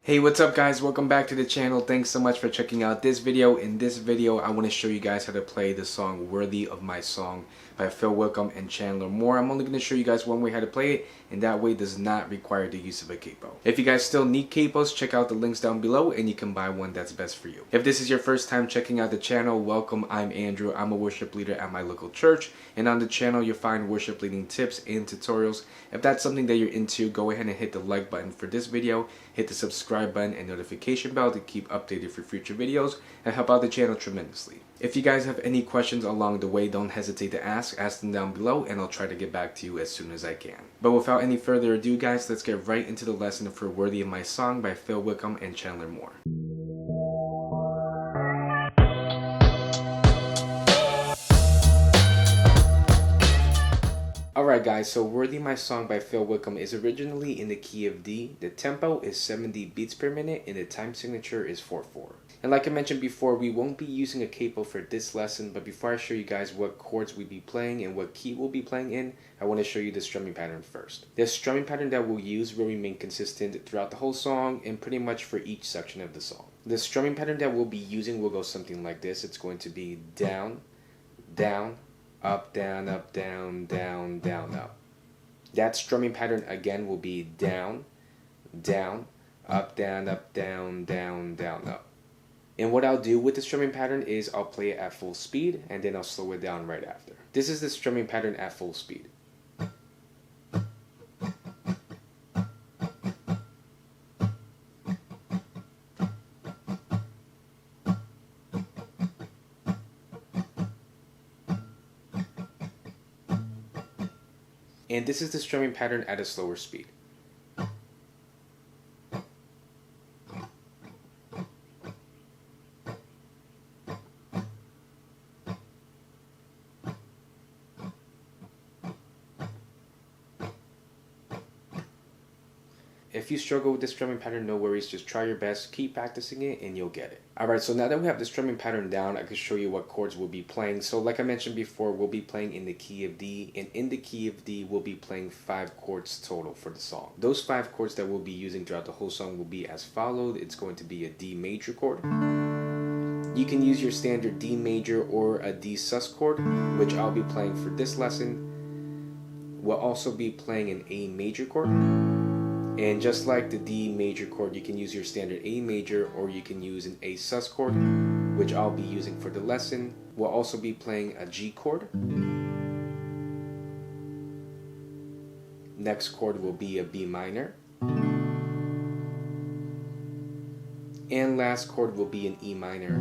Hey, what's up guys? Welcome back to the channel. Thanks so much for checking out this video. In this video, I want to show you guys how to play the song Worthy of My Song by Phil Wickham and Chandler Moore. I'm only going to show you guys one way how to play it, and that way does not require the use of a capo. If you guys still need capos, check out the links down below and you can buy one that's best for you. If this is your first time checking out the channel, welcome. I'm Andrew. I'm a worship leader at my local church, and on the channel you'll find worship leading tips and tutorials. If that's something that you're into, go ahead and hit the like button for this video, hit the subscribe button and notification bell to keep updated for future videos and help out the channel tremendously. If you guys have any questions along the way, don't hesitate to ask them down below and I'll try to get back to you as soon as I can. But without any further ado guys, let's get right into the lesson for Worthy of My Song by Phil Wickham and Chandler Moore. Alright guys, so Worthy of My Song by Phil Wickham is originally in the key of D. The tempo is 70 beats per minute and the time signature is 4/4. And like I mentioned before, we won't be using a capo for this lesson, but before I show you guys what chords we'll be playing and what key we'll be playing in, I want to show you the strumming pattern first. The strumming pattern that we'll use will remain consistent throughout the whole song and pretty much for each section of the song. The strumming pattern that we'll be using will go something like this. It's going to be down, down, up, down, up, down, down, down, up. That strumming pattern again will be down, down, up, down, down, down, up. And what I'll do with the strumming pattern is I'll play it at full speed and then I'll slow it down right after. This is the strumming pattern at full speed. And this is the strumming pattern at a slower speed. If you struggle with this strumming pattern, no worries, just try your best, keep practicing it, and you'll get it. Alright, so now that we have the strumming pattern down, I can show you what chords we'll be playing. So like I mentioned before, we'll be playing in the key of D, and in the key of D, we'll be playing 5 chords total for the song. Those 5 chords that we'll be using throughout the whole song will be as followed. It's going to be a D major chord. You can use your standard D major or a D sus chord, which I'll be playing for this lesson. We'll also be playing an A major chord. And just like the D major chord, you can use your standard A major or you can use an A sus chord, which I'll be using for the lesson. We'll also be playing a G chord. Next chord will be a B minor. And last chord will be an E minor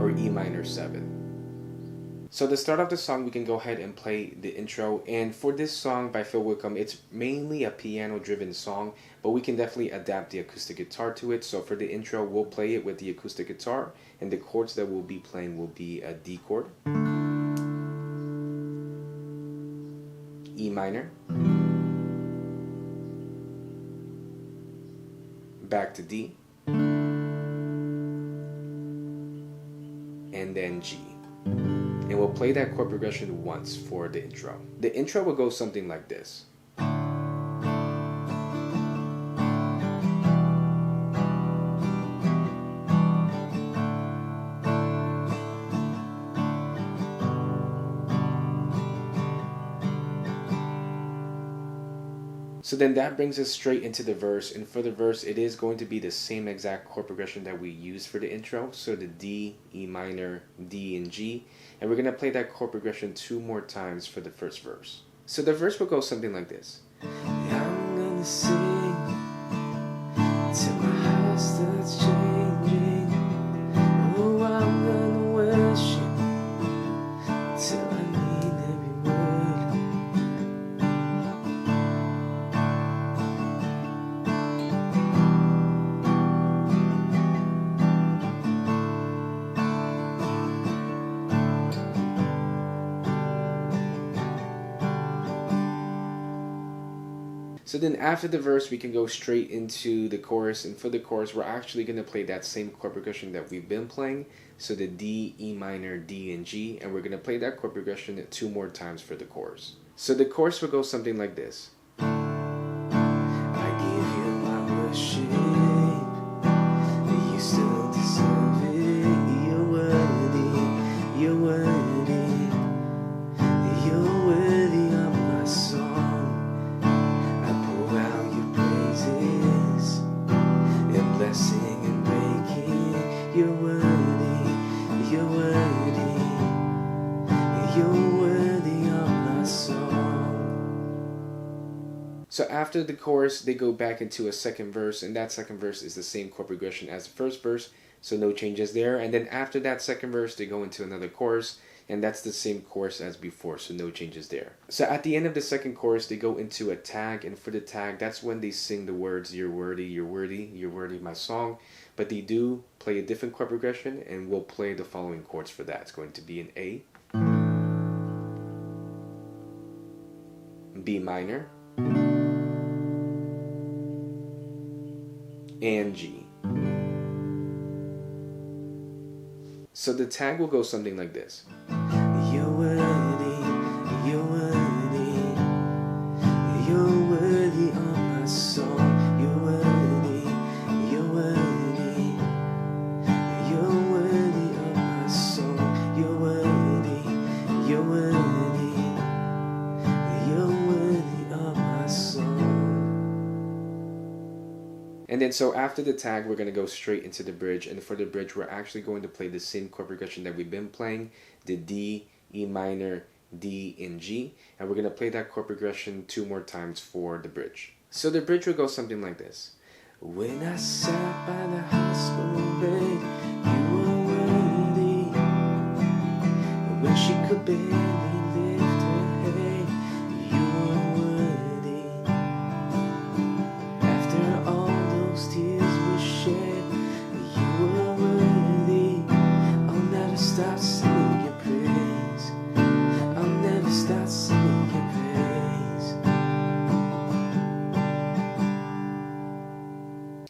or E minor 7. So to start off the song, we can go ahead and play the intro. And for this song by Phil Wickham, it's mainly a piano-driven song, but we can definitely adapt the acoustic guitar to it. So for the intro, we'll play it with the acoustic guitar, and the chords that we'll be playing will be a D chord, E minor, back to D, and then G. And we'll play that chord progression once for the intro. The intro will go something like this. So then that brings us straight into the verse, and for the verse it is going to be the same exact chord progression that we used for the intro. So the D, E minor, D, and G, and we're going to play that chord progression 2 more times for the first verse. So the verse will go something like this. I'm gonna sing till my heart starts changing. Oh, I'm gonna worship till I need every word. So then after the verse, we can go straight into the chorus, and for the chorus, we're actually going to play that same chord progression that we've been playing. So the D, E minor, D, and G, and we're going to play that chord progression 2 more times for the chorus. So the chorus will go something like this. I give you my worship. after the chorus, they go back into a second verse, and that second verse is the same chord progression as the first verse, so no changes there. And then after that second verse, they go into another chorus, and that's the same chorus as before, so no changes there. So at the end of the second chorus, they go into a tag, and for the tag, that's when they sing the words, "You're worthy, you're worthy, you're worthy, my song." But they do play a different chord progression, and we'll play the following chords for that. It's going to be an A, B minor, and G. So the tag will go something like this. You're worthy, you're worthy, you're worthy of my song. You're worthy, you're worthy, you're worthy of my song. You're worthy, you're worthy, you're worthy of my song. And then so after the tag, we're going to go straight into the bridge. And for the bridge, we're actually going to play the same chord progression that we've been playing, the D, E minor, D, and G. And we're going to play that chord progression 2 more times for the bridge. So the bridge will go something like this. When I sat by the hospital bed, you were worthy. When she could barely lift her head, you were worthy. After all those tears were shed, you were worthy. I'll never stop singing your praise. I'll never stop singing your praise.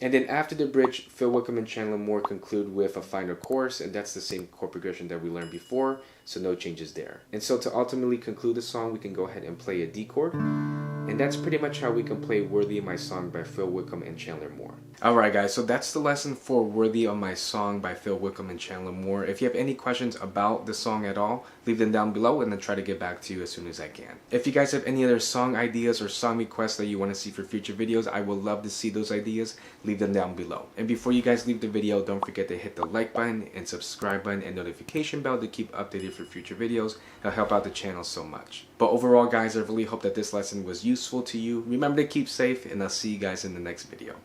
And then after the bridge, Phil Wickham and Chandler Moore conclude with a final chorus, and that's the same chord progression that we learned before, so no changes there. And so to ultimately conclude the song, we can go ahead and play a D chord. And that's pretty much how we can play Worthy of My Song by Phil Wickham and Chandler Moore. Alright guys, so that's the lesson for Worthy of My Song by Phil Wickham and Chandler Moore. If you have any questions about the song at all, leave them down below and then try to get back to you as soon as I can. If you guys have any other song ideas or song requests that you want to see for future videos, I would love to see those ideas. Leave them down below. And before you guys leave the video, don't forget to hit the like button and subscribe button and notification bell to keep updated for future videos. It'll help out the channel so much. But overall guys, I really hope that this lesson was useful to you. Remember to keep safe, and I'll see you guys in the next video.